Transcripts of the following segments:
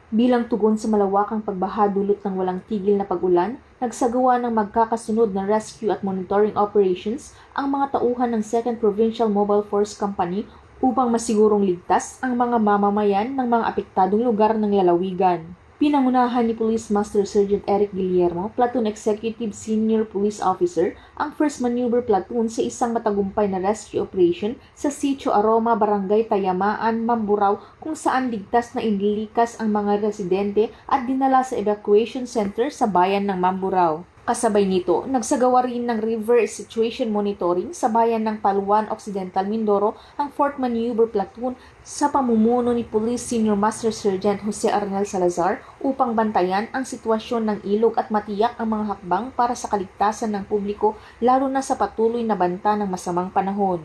Bilang tugon sa malawakang pagbaha dulot ng walang tigil na pag-ulan, nagsagawa ng magkakasunod na rescue at monitoring operations ang mga tauhan ng 2nd Provincial Mobile Force Company upang masigurong ligtas ang mga mamamayan ng mga apektadong lugar ng lalawigan. Pinangunahan ni Police Master Sergeant Eric Guillermo, Platoon Executive Senior Police Officer, ang 1st Maneuver Platoon sa isang matagumpay na rescue operation sa Sitio Aroma, Barangay Tayamaan, Mamburao kung saan ligtas na inilikas ang mga residente at dinala sa evacuation center sa bayan ng Mamburao. Kasabay nito, nagsagawa rin ng river situation monitoring sa bayan ng Paluan Occidental, Mindoro ang 4th Maneuver Platoon sa pamumuno ni Police Senior Master Sergeant Jose Arnel Salazar upang bantayan ang sitwasyon ng ilog at matiyak ang mga hakbang para sa kaligtasan ng publiko lalo na sa patuloy na banta ng masamang panahon.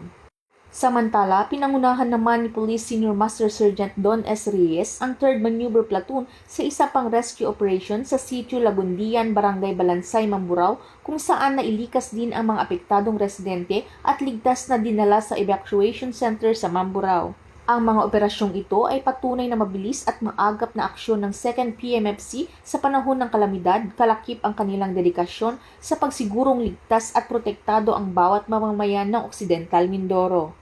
Samantala, pinangunahan naman ni Police Senior Master Sergeant Don S. Reyes ang 3rd Maneuver Platoon sa isa pang rescue operation sa Sitio Lagundian, Barangay Balansay, Mamburao kung saan nailikas din ang mga apektadong residente at ligtas na dinala sa evacuation center sa Mamburao. Ang mga operasyong ito ay patunay na mabilis at maagap na aksyon ng 2nd PMFC sa panahon ng kalamidad, kalakip ang kanilang dedikasyon sa pagsigurong ligtas at protektado ang bawat mamamayan ng Occidental Mindoro.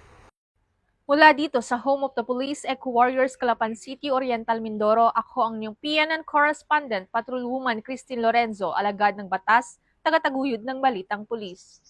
Mula dito sa Home of the Police Eco Warriors, Calapan City, Oriental Mindoro, ako ang inyong PNN correspondent, Patrolwoman Christine Lorenzo, alagad ng batas, tagataguyod ng Balitang Pulis.